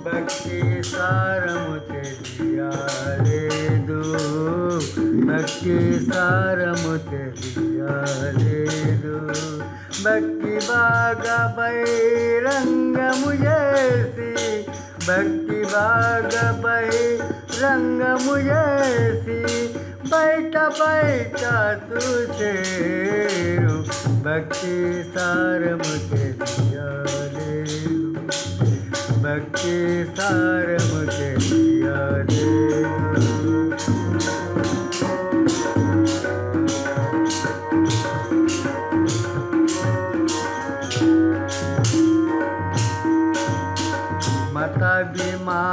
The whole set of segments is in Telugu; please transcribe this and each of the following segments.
భక్తి సారము తెలియలేదు, భక్తి సారము తెలియలేదు. భక్తి బాగా బహిరంగము చేసి, భక్తి బాగా బహిరంగము చేసి, బయట బయట చూసేరు. భక్తి సారము తెలియలేదు, భక్తి సారము తెలియలేదు.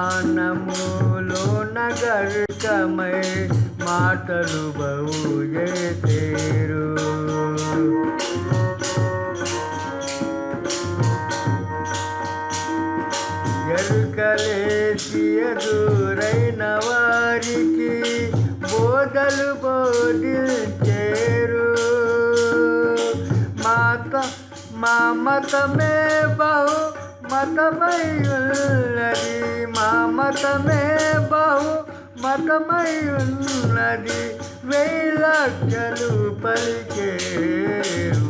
మతాభిమానములో నగరికమై మాటలు బహు చేసేరు. ఎరుకలేసి ఎదురైన వారికి బోధలు బోధించేరు. మా మతమే బహు మతమై ఉన్నది, మా మతమే బహు మతమై ఉన్నది. 1000 లక్షలు పలికేరు.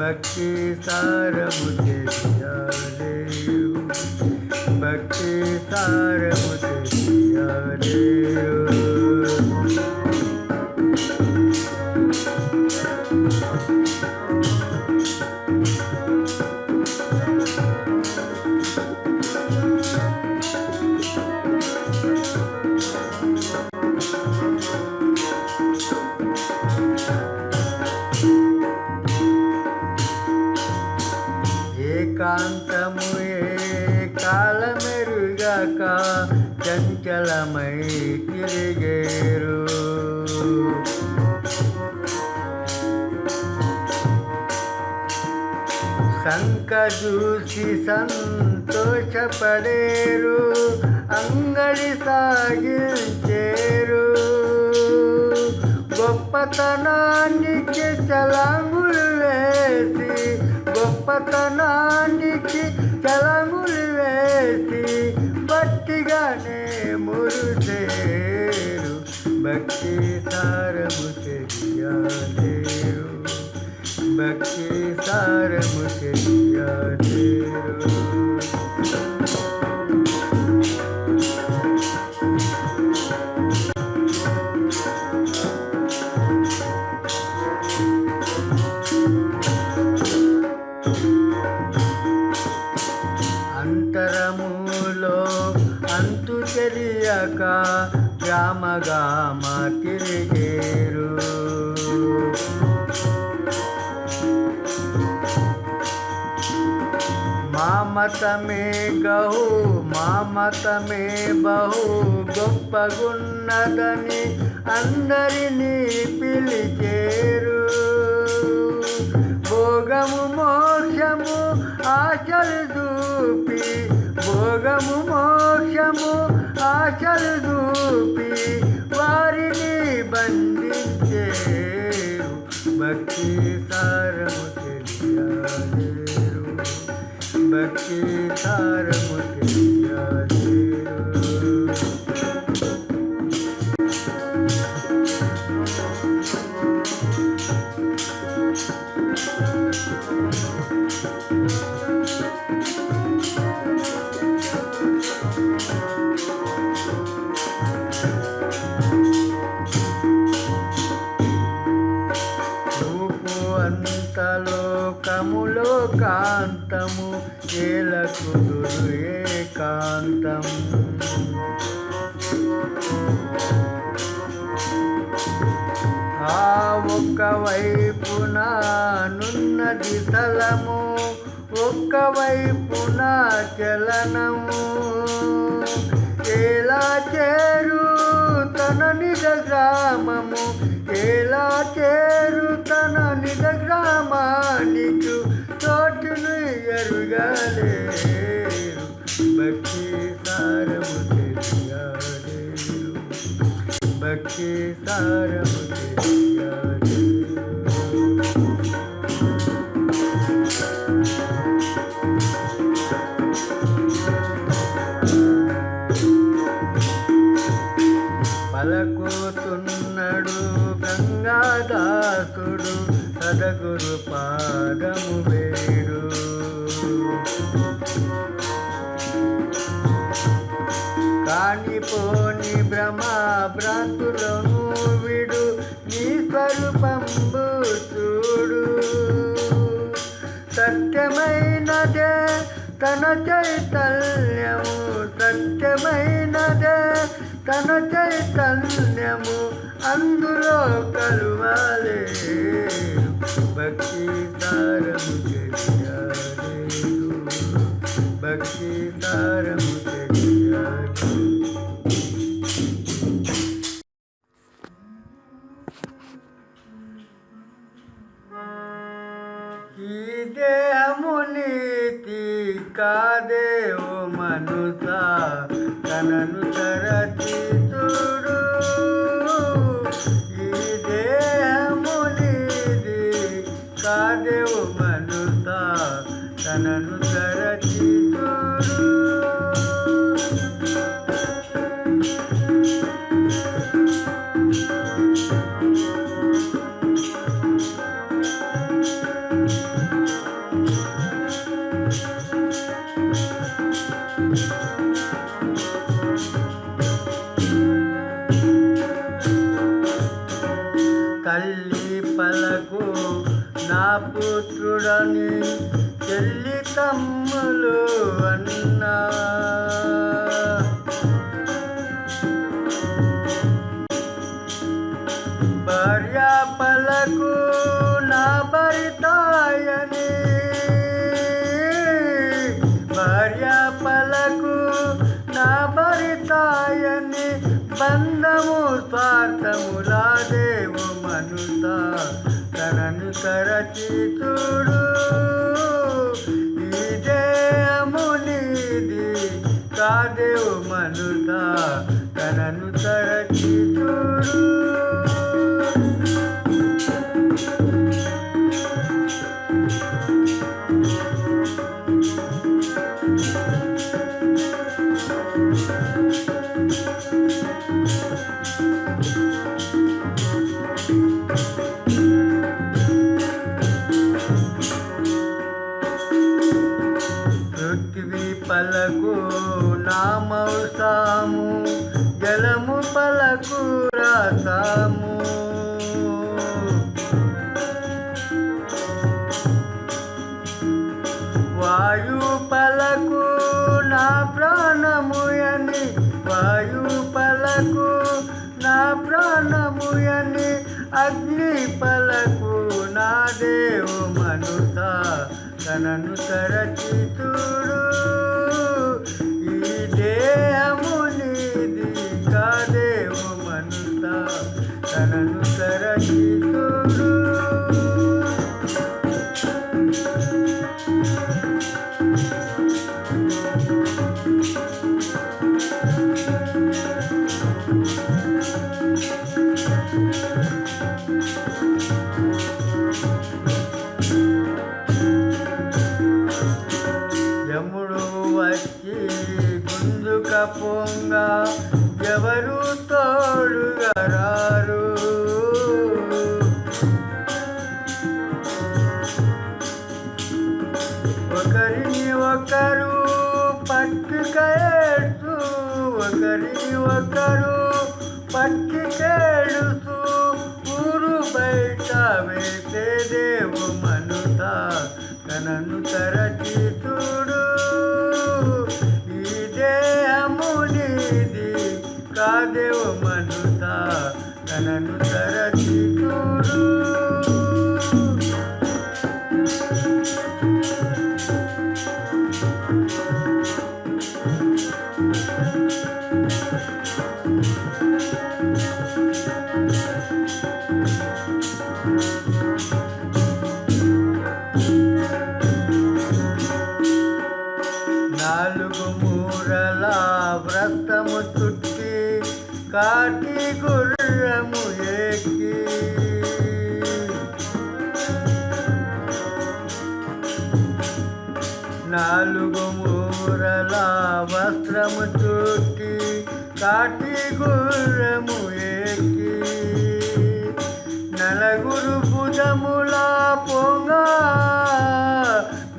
భక్తి సారము తెలియలేదు, భక్తి సారము తెలియలేదు. ఏకాంతము ఏ కాలమెరుగక చంచలమై తిరిగేరు. సంక చూసి సంతోషపడేరు, అంగడి సాగించేరు. గొప్పతనానికి చలాంగులు వేసి, గొప్పతనానికి చలాంగులు వేసి, భక్తిగానే మురుసేరు. భక్తి సారము తెలియలేరు, భక్తి సారము తెలియలేరు. అంతరములో అంతు తెలియక గ్రామగామ తిరిగేరు. మా మతమే గహు, మా మతమే బహు గొప్పగున్నదని అందరినీ పిలిచేరు. భోగము మోక్షము ఆశలు చూపి, భోగము మోక్షము ఆశలు చూపి, వారిని బంధించేరు. భక్తి సారము తెలియలేరు, భక్తి సారము తెలియలేరు. అంతలోకములో కాంతము ఏలకుదురు ఏకాంతం. ఆ ఒక్క వైపున నున్నది స్థలము, ఒక్క వైపున చలనము. ఎలా చేరు తన నిజ గ్రామము, ఎలా చేరు తన నిజ గ్రామానికి చోటును ఎరుగలేరు. భక్తి సారము తెలియలేరు, భక్తి సారము తెలియాలి. పలకుతున్నాడు గంగాదాసుడు సదగురు పాదము వేడు. కానిపోని భ్రమాభ్రాంతులను విడు నీ స్వరూపంబు చూడు. సత్యమైనదే తన చైతన్యము, సత్యమైనదే తన చైతన్యము, అందులో కలువాలే భక్తి సారము తెలియాలి. భక్తి సారము తెలియాలి. ఈ దేహము నీతి కాదే ఓ మనుషా, తనను తరచి చూడు. ఈ దేహము నీది కాదే ఓ మనుషా, తనను తరచి చూడు. తల్లి పలకు నా పుత్రుడని చెల్లి తమ్ములు అన్నా. భార్య పలకు నా భర్తాయని, భార్య పలకు నా భర్తాయని, బంధము స్వార్థములాదేవు మనుషా, తనను తరచి చూడు. ఈ దేహము నీది కాదేవు మనుషా, తనను తరచి చూడు. పృథ్వీ పలకు నా మౌసాము, జలము పలకు రాసాము. వాయు పలకు నా ప్రాణముయని, వాయు పలకు నా ప్రాణముయని, అగ్ని పలకు నా దేవు మనుషా, తనను తరచి చూడు. ఈ దేహము నీది కాదేవు మనుషా, తనను తరచి చూడు. యముడు వచ్చి గుంజుక పొంగ ఎవరు తోడుగా రారు. ఒకరిని ఒకరు పట్టుకేడుతూ, ఒకరిని ఒకరు పట్టుకేడుతూ, ఊరు బయట వేసే దేవు మనుషా, తనను తరచి చూడు. ఈ దేహము నీది కాదేవు మనుషా, తనను తరచి చూడు. నాలుగు మూరల వ్రతము చుట్టి కాటి గుర్రము ఎక్కి నాలుగు మూరల వస్త్రము చుట్టి కాటి గుర్రము ఎక్కి నలుగురు భుజముల పొంగ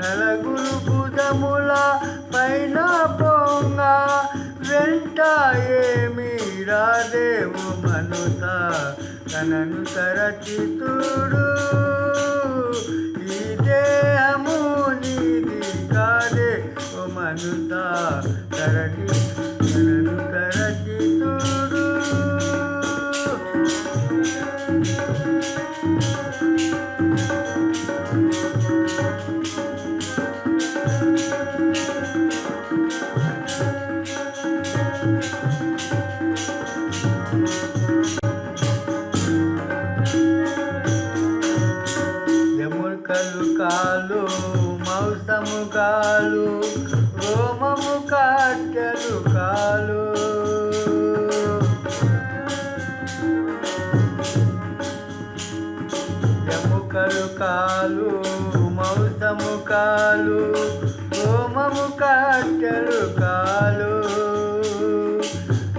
నలుగురు భుజముల పైన పొంగ వెంట ఏమి రాదేవు మనుత తనను తరచితుడు ఈ దేహము నీది కాదే ఓ మనుత తనను తరచితుడు ఎముకలు కాలు మాంసము కాలు రోమము కట్టెలు కాలు ఎముకలు కాలు మాంసము కాలు రోమము కట్టెలు కాలు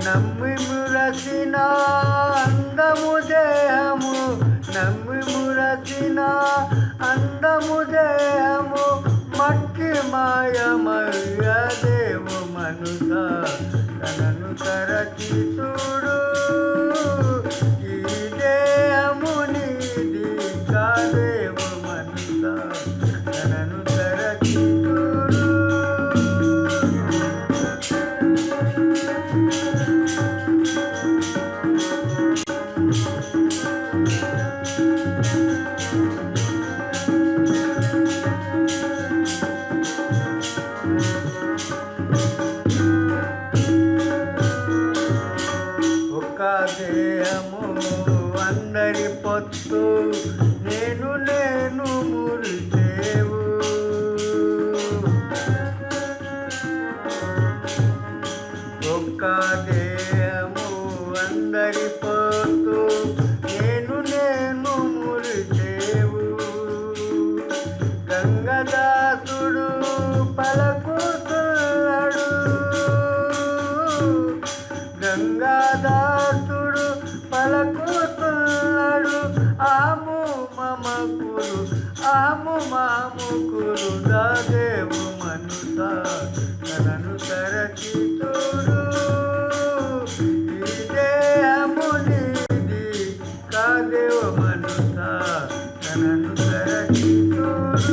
నమ్మి మురసిన అందము దేహము నమ్మి మురసిన అందము దేహము మట్టి మాయమయ్య దేవు మనుత తనను తరచితుడు ఈ దేహము నీది కాదేవు మనుత తనను తరచితుడు ఒక దేహము అందరి పొత్తు నేను మురిదేవు ఒక దేహము అందరి పొత్తు నేను మురిదేవు గంగదాసుడు పలుకుతున్నాడు గంగాదాసుడు పలుకుతున్నాడు ఆము మాముకులు దాదేవు మనుత తనను తరచితుడు ఈ దేహము నీది కాదేవు మనుత తనను తరచితుడు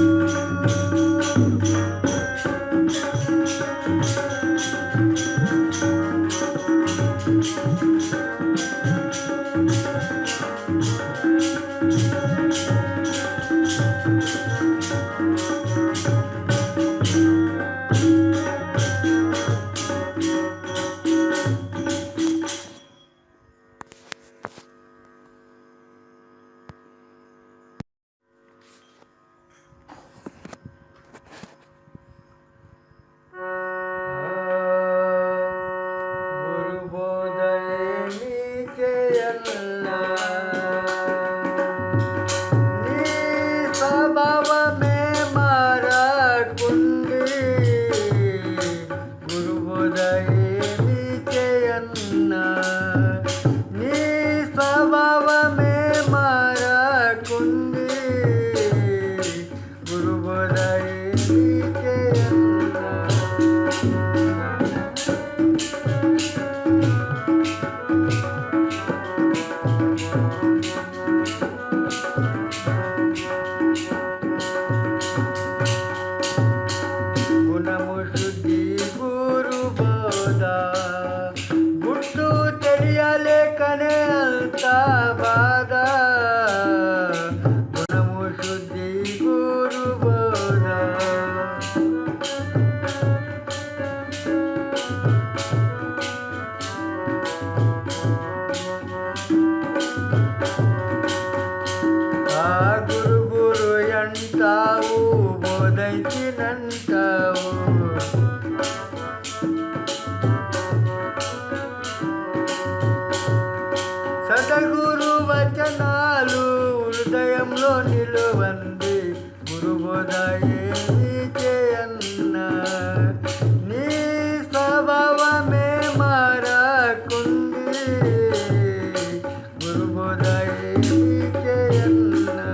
హృదయంలో నిలువంది గురుబోధ ఏమి చేయన్నా నీ స్వభావమే మారకుంది గురుబోధ ఏమి చేయన్నా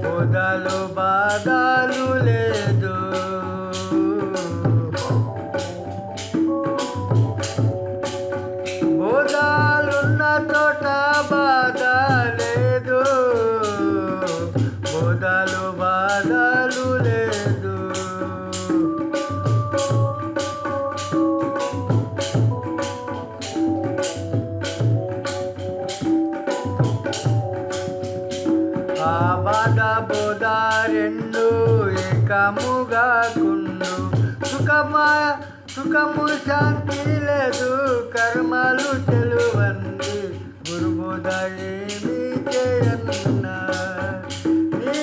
బోధలు బాధలు లేదు బోధలున్న చోట బాధ లేదు బోధలు బాధలు లేదు ఆ బాధ బోధ రెండు ఏకముగా గుండు సుఖము శాంతి లేదు కర్మలు తెలువంది గురుబోధ ఏమి చేయన్నా నీ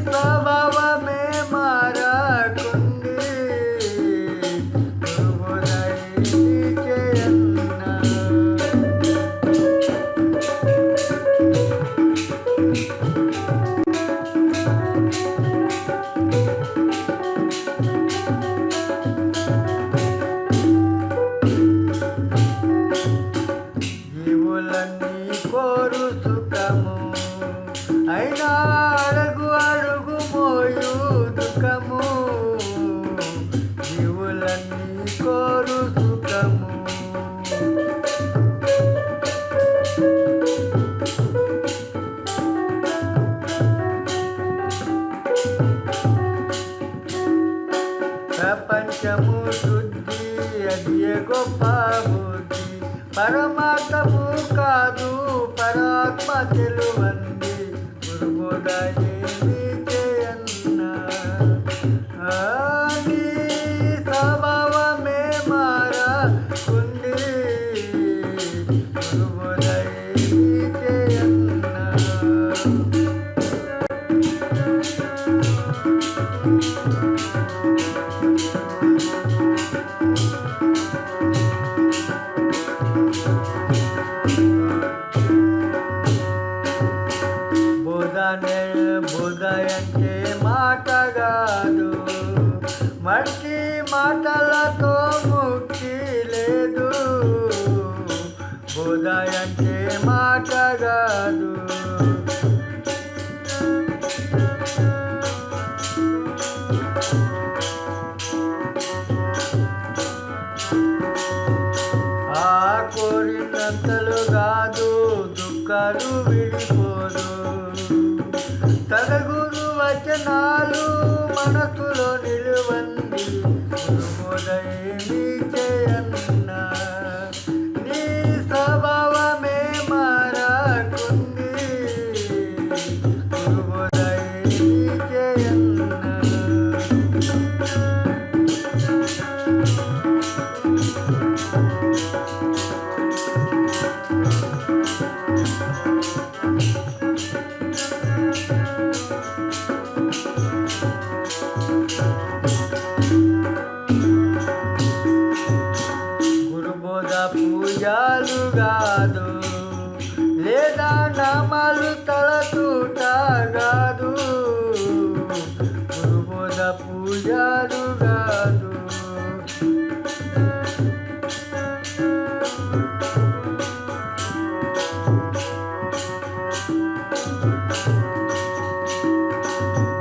స్వభావమే మారకుంది గురుబోధ ఏమి చేయన్నా జీవులన్నీ కోరు సుఖము అయినా అడుగు అడుగు మోయు దుఃఖము జీవులన్నీ కోరు సుఖము ప్రపంచము శుద్ధి అది గొప్ప బుద్ధి పరమాత్మము కాదు పరాత్మ తెలువంది గురుబోధ ఏమి చేయన్నా నీ స్వభావమే మారకుంది గురుబోధ ఏమి చేయన్నా బోధ అంటే మాట కాదు మట్టి మాటలతో ముక్తి లేదు బోధ అంటే మాట కాదు ఆ కోరినంతలు కాదు దుఃఖాలు విడిపోదు తన గురు వచనాలు మనసులో నిలువంది గురుబోధ ఏమి చేయన్నా నీ స్వభావమే మారకుంది గురుబోధ ఏమి చేయన్నా గురుబోధ పూజలు కాదు లేదా నామాలు తలతూట కాదు గురుబోధ పూజలు కాదు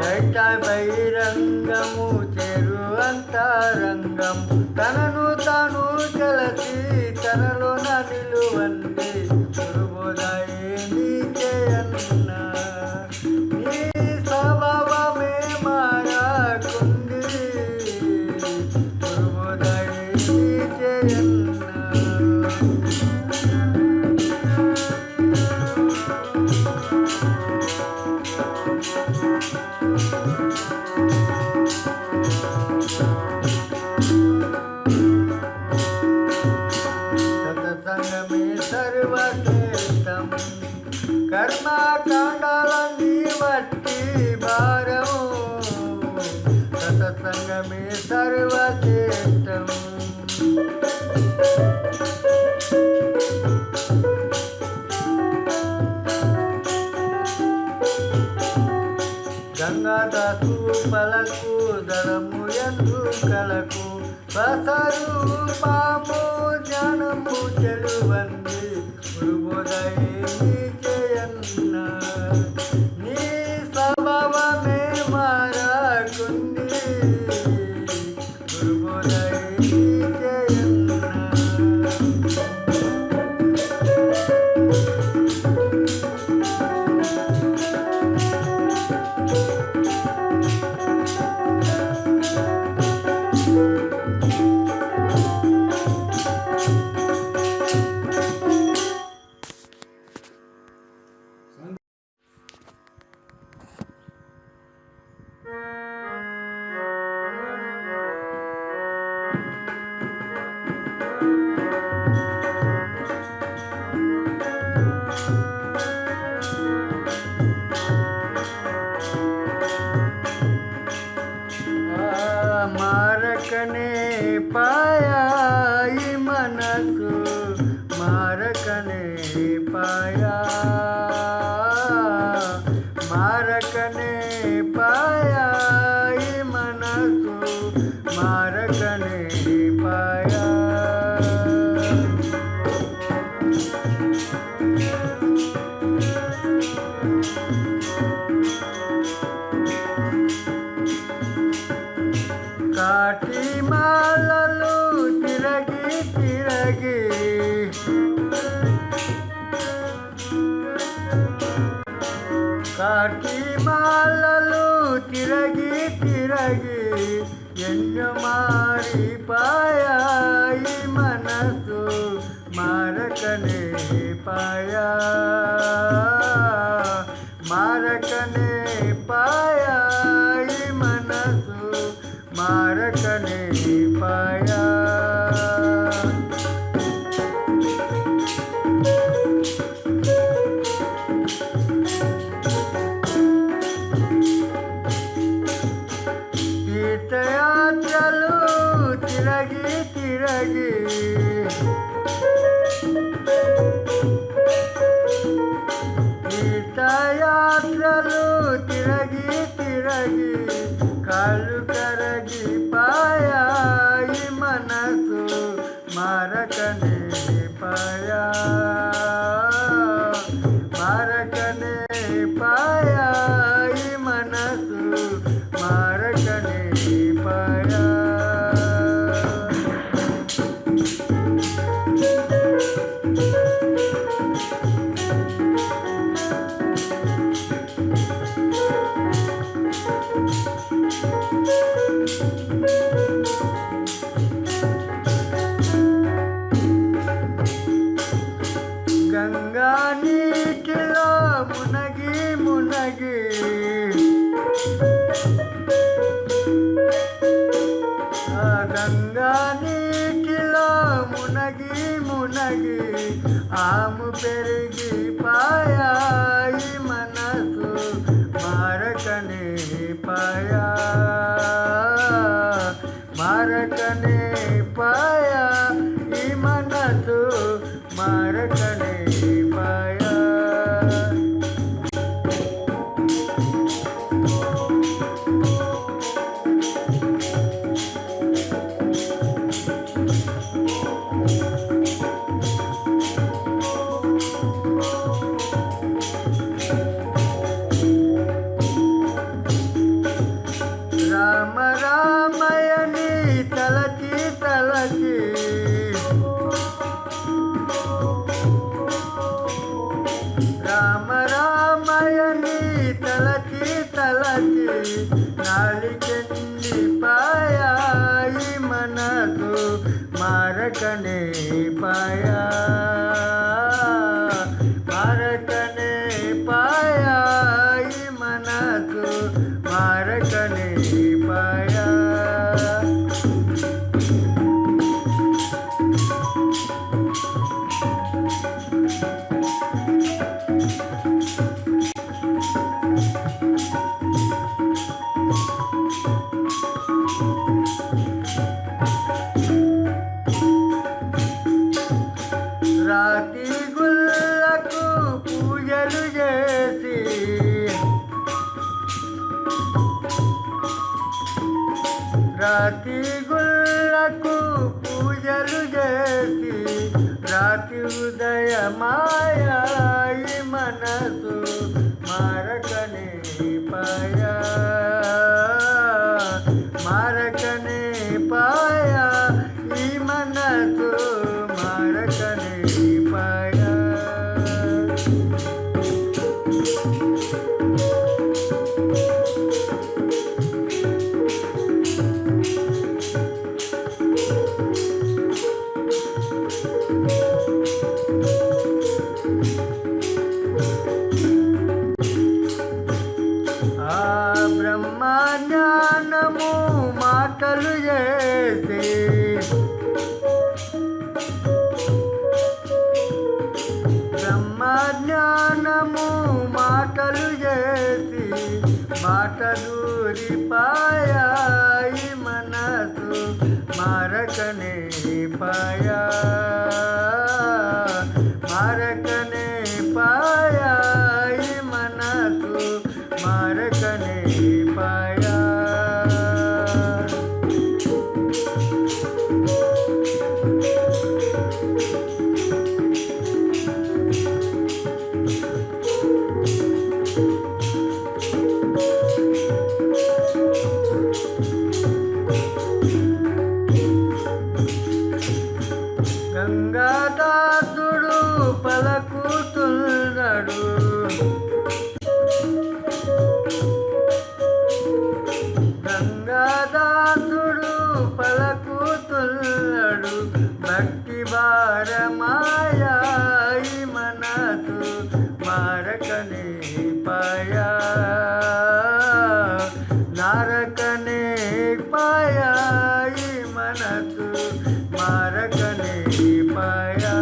బయట బహిరంగము చెరు అంతరంగం తనను తాను చలసి తనలో నిలువంది గురుబోధ ఏమి చేయన్నా నీ స్వభావమే మారకుంది గురుబోధ ఏమి చేయన్నా సత్సంగమే సర్వశ్రేష్టం కర్మకాండాలన్నీ బసరు పాము జ్ఞానము చెలువంది గురుబోధై నీకేయన్న నీ స్వభావమే మారకుంది గురుబోధై నీకేయన్న మారకనే పాయాయి మనకు మారకనే పాయా మారకనే పాయాయి మనకు మారకనే పాయా కాటి మాలలు తిరగి తిరగి కాటి మాలలు తిరగి తిరగి ఎన్నో మారిపాయాయి మనసు మారకనే పాయా మారకనే పాయాయి మనసు మారకనే పాయా తీర్థయాత్రలు తిరగి తిరగి తీర్థయాత్రలు తిరగి తిరగి కాళ్ళు కరగి పాయాయి మనసు మారకనే పాయా మారకనే పాయాయి మనసు మారకనే పాయా గంగా నీటిలో మునగి మునగి గంగా నీటిలో మునగి మునగి ఆము పెరిగి పాయాయి మనసు మారకనే పాయా మారకనే పాయా ఈ మనసు మారకనే పాయా రామ రామయని తలచి తలచి రామ రామయని తలచి తలచి నాలికెండి పాయాయి మనసు మారకనే పాయా మారకనే పాయాయి మనసు మారకనే పాయా రాతి గుళ్ళకు పూజలు చేసి రాతి గుళ్ళకు మాయా ఈ మనసు మారకనే పాయా మారకనే పాయా ఈ మనసు మారకనే పాయా జ్ఞానము మాటలు చేసి బ్రహ్మజ్ఞానము మాటలు చేసి మాట దూరిపాయా ఈ మనసు మారకనే పాయా మారకనే పాయా ఈ మనసు మారకనే పాయా గంగాదాసుడు పలకుతున్నాడు గంగాదాసుడు పలకుతున్నాడు భక్తి భారమాయా ఈ మనసు మారకనే పాయా నారకనే పాయా ఈ మనసు మారకనే పాయా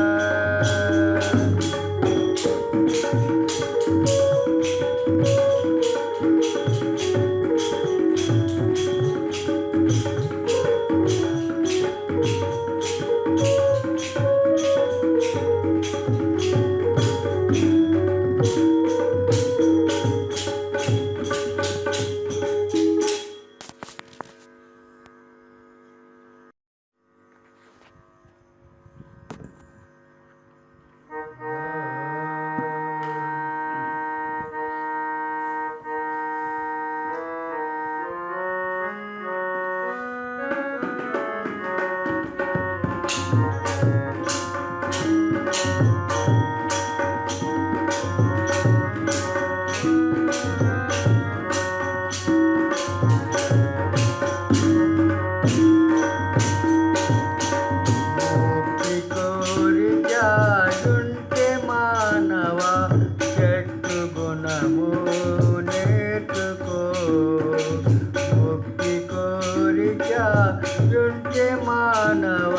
మానవ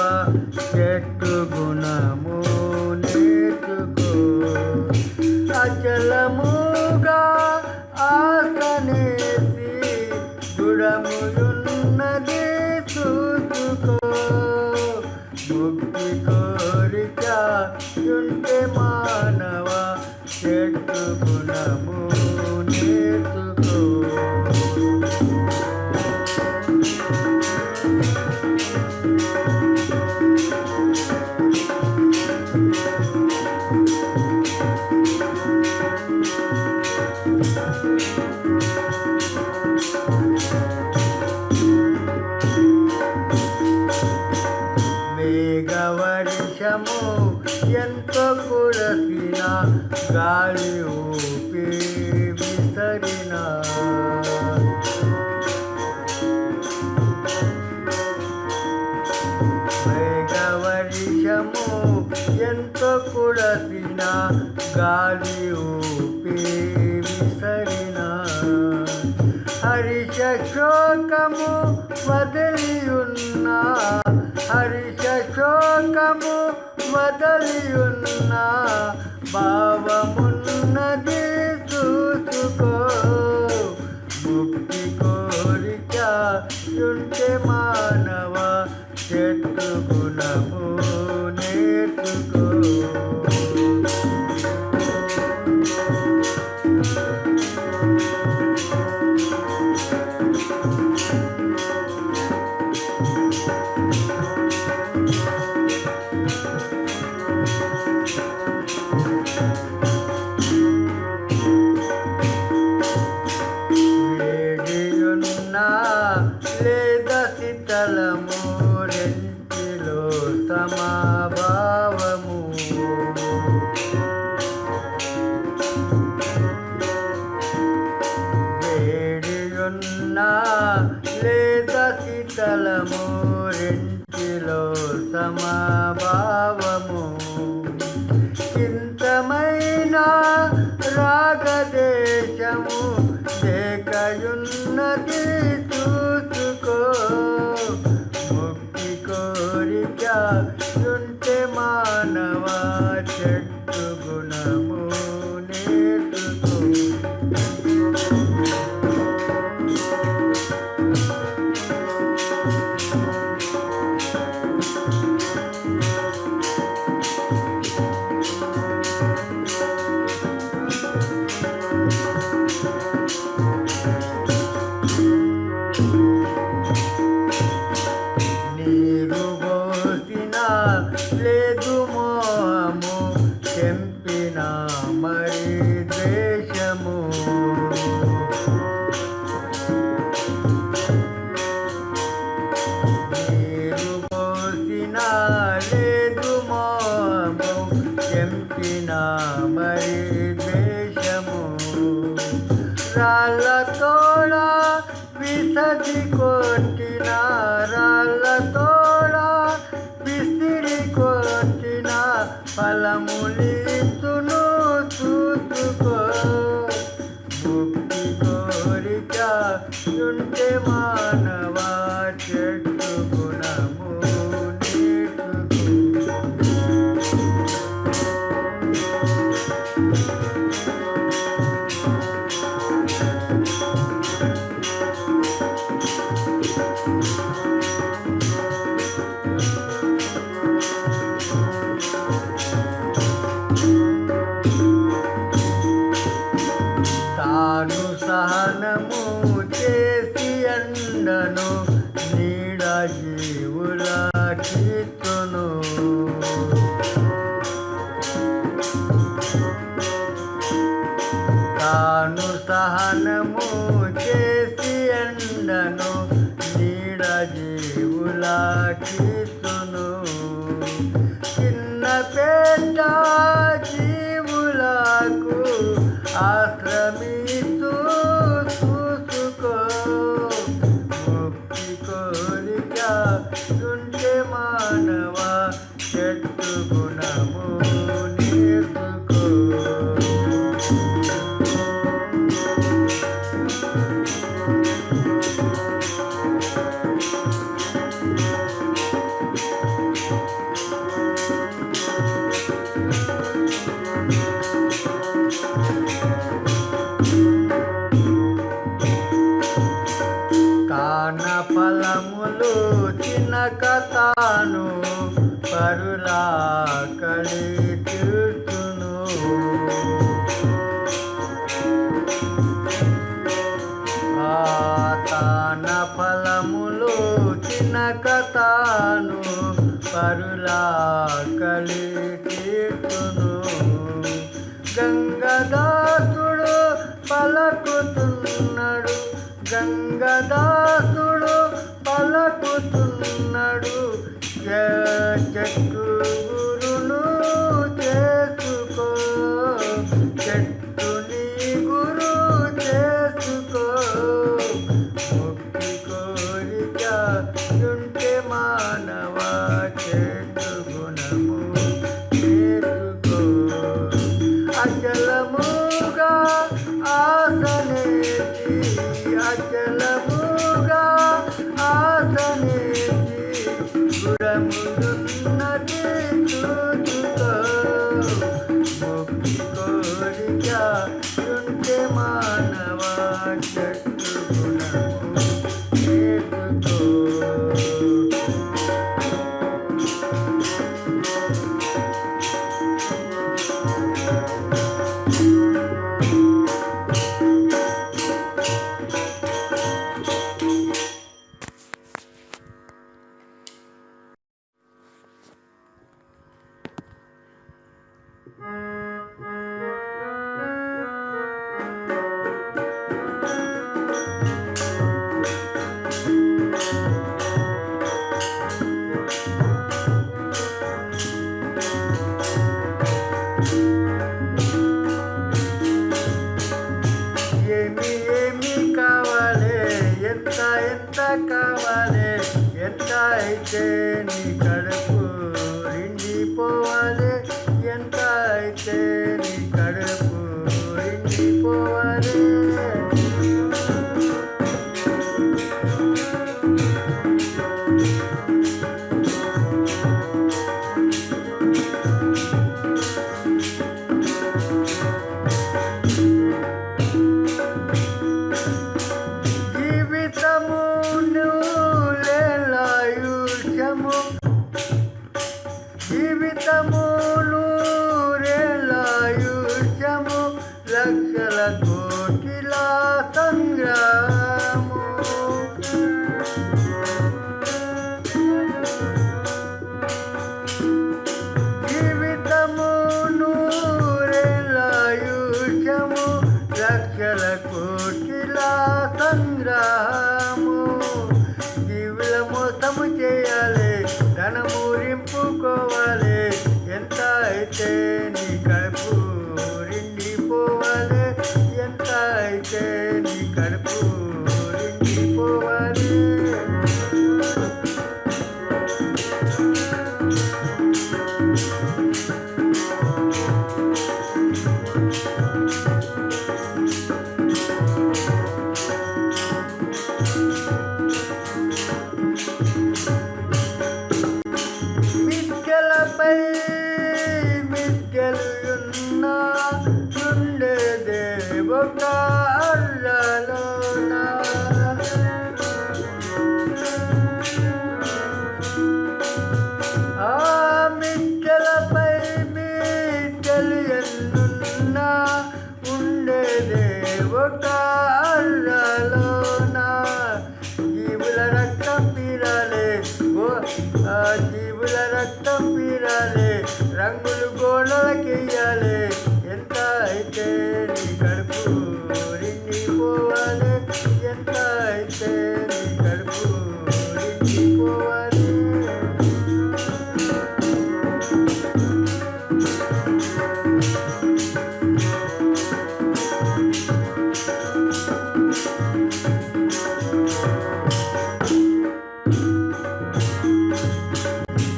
చెట్టు గుణము నేర్చుకో అచలముగా ఆసనేసి గుణములున్నది చూసుకో ముక్తి కోరిక ఉంటే మానవ చెట్టు గుణము నేర్చుకో మేఘవర్షము ఎంతో కురసిన గాలి ఊపి విసరిన మేఘవర్షము ఎంతో కురసిన గాలి ఊపి విసరిన హర్ష శోకము వదిలి ఉన్నా హర్ష శోకము వదలి ఉన్న భావమున్నది చూసుకో ముక్తి కోరిక ఉంటే మానవ చెట్టు గుణము నేర్చుకో రాగదేశము లేకయున్నది చూసుకో. ముక్తి కోరిక ఉంటే మానవ చెట్టు గుణము నేర్చుకో. నీరు పోసినా లేదు మోహము, తెంపినా మరి ద్వేషము. నీరు పోసినా లేదు మోహము, తెంపినా మరి ద్వేషము. రాళ్ళతోడ విసరి కొట్టిన, రాళ్ళతోడ విసిరి కొట్టిన ఫలములిస్తును చూసుకో. ముక్తి కోరిక ఉంటే మానవ చెట్టు గుణము నేర్చుకో. తాను సహనము చేసి అండను నీడ జీవుల కీర్తును. తాను సహనము చేసి అండను నీడ జీవుల కీర్తును. చిన్న పేట జీవులకు ఆశ్రమిస్తూ చూసుకో. ముక్తి కోరిక ఉంటే మానవ చెట్టు గుణము నేర్చుకో. కాన ఫలములు తినక తాను పరులాకలి తీర్చును. తాన ఫలములు తినక తాను పరులాకలి తీర్చును. గంగదాసుడు పలకుతున్నాడు, గంగదాసుడు పలకుతున్నాడు. చెట్టు గురును చేసుకో, చెట్టుని గురు చేసుకో. ముక్తి కోరిక ఉంటే మానవ చెట్టు గుణము నేర్చుకో. అచలముగా ఆసనేసి, అచలముగా ఆసనేసి గుణములున్నది చూసుకో. ముక్తి కోరిక ఉంటే మానవ చెట్టు గుణము నేర్చుకో. కావాలి, ఎంత అయితే నీ కడుపు నిండిపోవాలి, ఎంత అయితే నీ కడుపు లక్షల కోటిల సంగ్రాము. జీవితము నూరేళ్ళాయుష్యము లక్షల కోటిల సంగ్రాము. జీవుల మోసము చేయాలి, ధనము రింపుకోవాలి, ఎంత అయితే నీ కడుపు రిండిపోవాలి, ఎంత అయితే నీ కడుపు రిండిపోవాలి. మిథ్యలపై మిథ్యలున్న ఉండేదే ఒక అర్రలోన. ఆ మిథ్యలపై మిథ్యలు ఎన్నున్న ఉండేదే ఒక అర్రలోన. జీవుల రక్తం పీరాలే, జీవుల రక్తం పీరాలే, రంగులు గోడలకెయ్యాలి, ఎంత అయితే నీ కడుపు రిండిపోవాలి, ఎంత అయితే నీ కడుపు రిండిపోవాలి.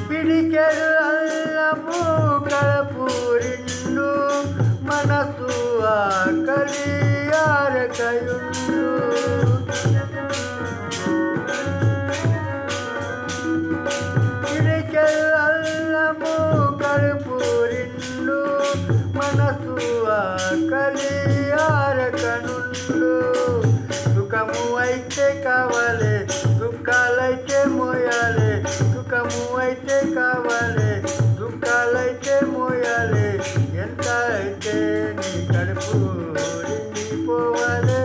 పిడికెడు అల్లము కడుపు రిండు, మనసు ఆకలి ఆరకయుండు. పిడికెడు అల్లము కడుపు రిండు, మనసు ఆకలి ఆరకనుండు. సుఖము అయితే కావాలి, దుఃఖాలైతే మోయాలి, సుఖము అయితే కావాలి, దుఃఖాలైతే మోయాలి, ఎంత అయితే నీ కడుపు రిండిపోవాలి,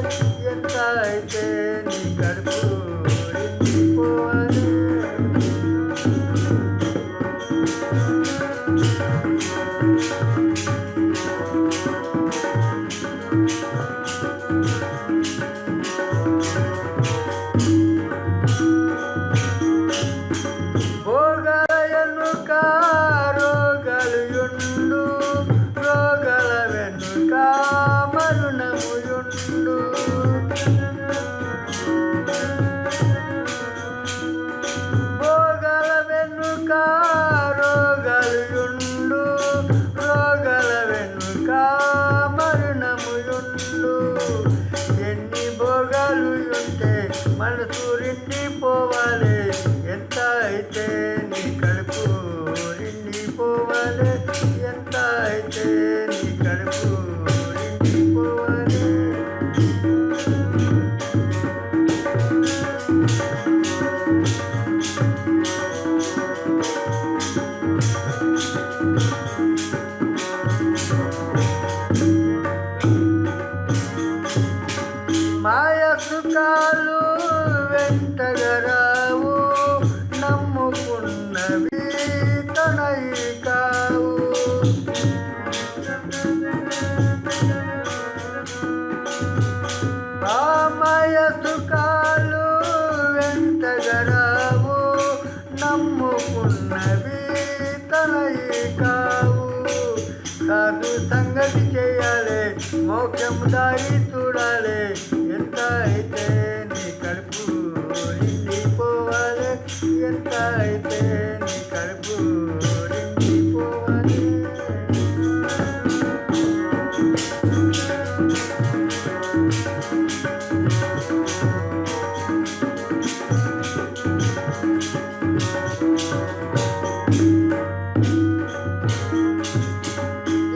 ఎంత అయితే నీ కడుపు రిండిపోవాలి. భోగాలయనుక రోగాలు యుండు, రోగాల వెనుక మరుణము యుండు. భోగాల వెనుక రోగాలు యుండు, రోగాల వెనుక మరుణము యుండు. ఎన్ని భోగాలు ఉంటే మనసు రిండిపోవాలి, ఎంత అయితే నీ కడుపు రిండిపోవాలి, ఎంత అయితే నీ కడుపు రిండిపోవాలి. మాయ సుఖాలు వెంటగరావు, నమ్ముకున్నవి తనయి కావు. ఆ మాయ సుఖాలు వెంటగరావు, నమ్ముకున్నవి తనయి కావు. సాధు సంగతి చేయాలి, మోక్షం దారి చూడాలి, ఎంత అయితే నీ కడుపు రిండిపోవాలి, ఎంత అయితే నీ కడుపు రిండిపోవాలి.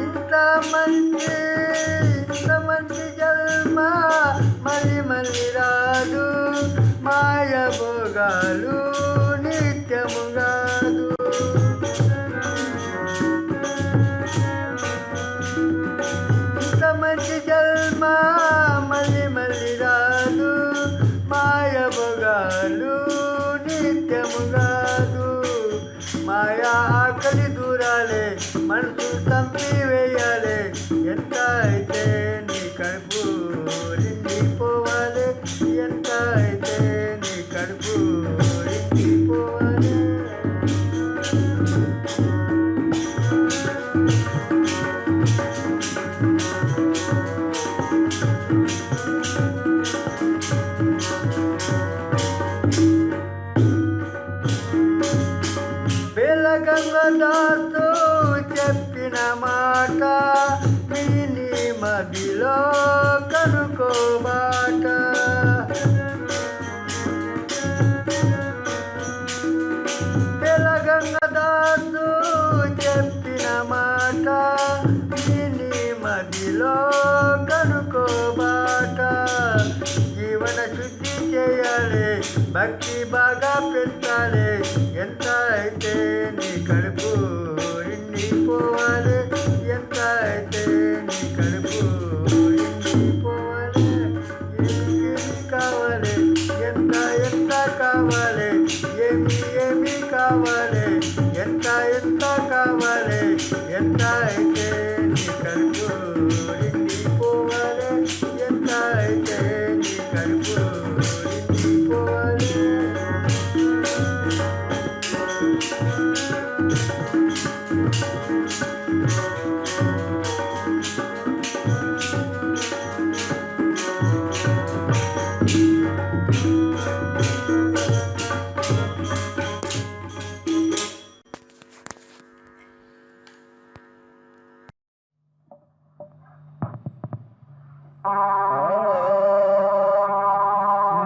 ఇంత మంచి జన్మ మళ్ళీ మళ్ళీ రా మంచి జన్మ మళ్ళీ మళ్ళీ రాదు, మాయ భోగాలు నిత్యము కాదు. మాయా ఆకలి దూరాలే, మనసు తంపి వేయాలి. ఎంత అయితే నీ కడుపు నిండిపోవాలి, ఎంత అయితే నీ కడుపు నిండిపోవాలి. గంగదాసు చెప్పిన మాట విని మదిలో కనుకోబాట. గంగదాసు చెప్పిన మాట విని మదిలో కనుకోబాట. జీవన శుద్ధి చేయాలి, భక్తి బాగా పెంచాలి. ఎంత అయితే నీ కడుపు నిండిపోవాలి, ఎంత అయితే నీ కడుపు నిండిపోవాలి. ఏమి కావాలి, ఎంత ఎంత కావాలి, ఏమి కావాలి, ఎంత ఎంత కావాలి. ఎంత అయితే నీ కడుపు నిండిపోవాలి, ఎంత అయితే నీ కడుపు నిండిపోవాలి.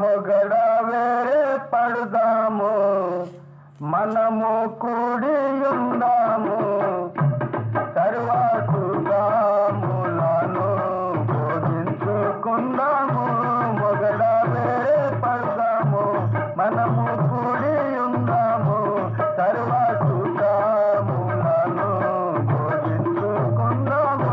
మొగడ వేరే పడదాము, మనము కూడి ఉందాము. సర్వసుగాములను బోధించుకుందాము. మొగడ వేరే పడదాము, మనము కూడి ఉందాము. సర్వసుగాములను బోధించుకుందాము.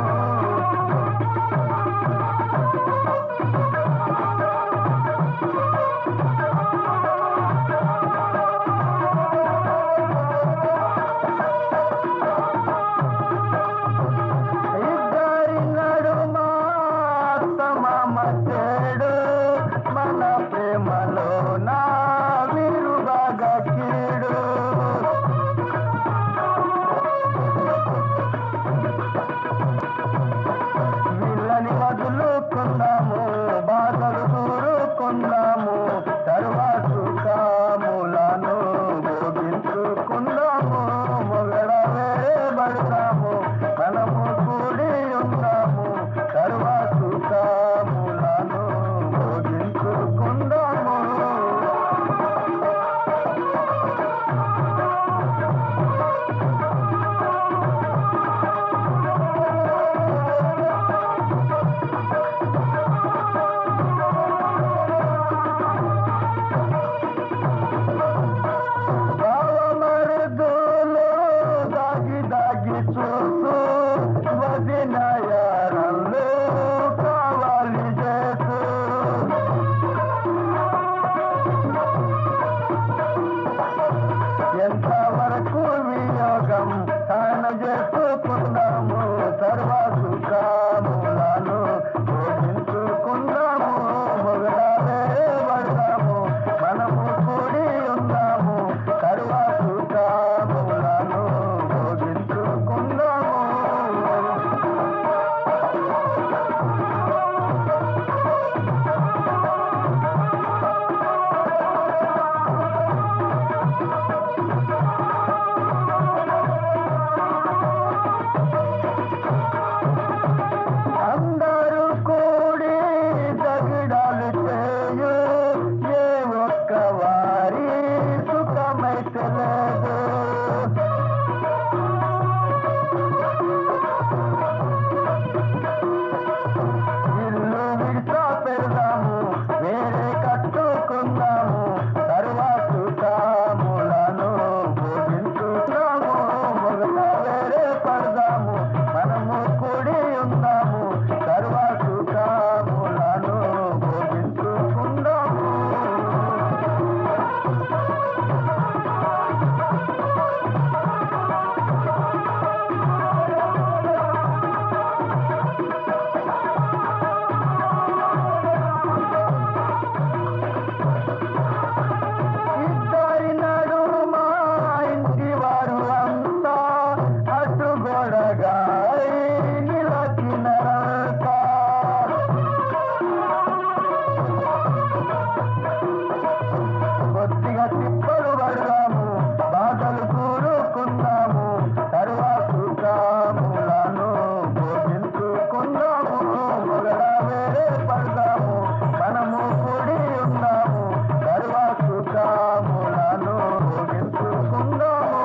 పడదాము మనము కూడి ఉందాము సర్వ సుఖములను భోగించుకుందాము.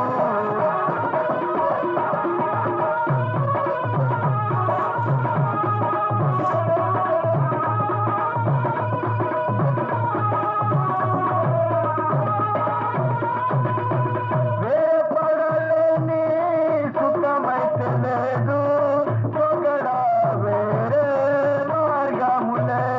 వేపడలేని సుఖమైతే లేదు, పొగడ వేరే మార్గము లేదు.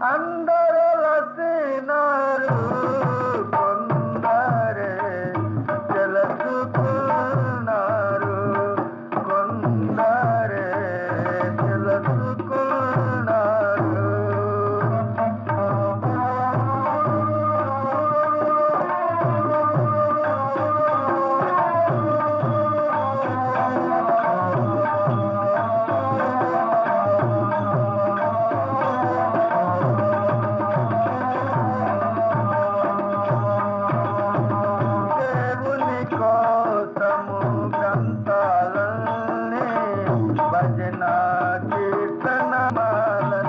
అందరూ లసినారు కొందరే తెలుసుకున్నారు కొందరే తెలుసుకున్నారు దేవుని కోసము గ్రంథాలన్నీ భజన కీర్తనమాలన్నీ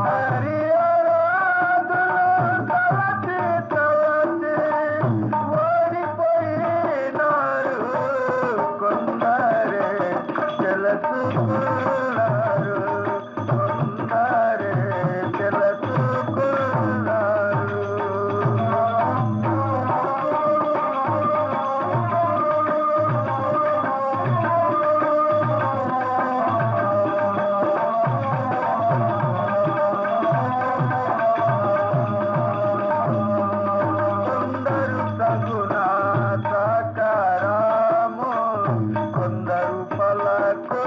హరి ఆరాధన తలచి తలచి ఓడిపోయినారు కొందరే తెలుసుకున్నారు కొందరే తెలుసుకున్నారు కొందరు తగున సకరాము కొందరు పలకు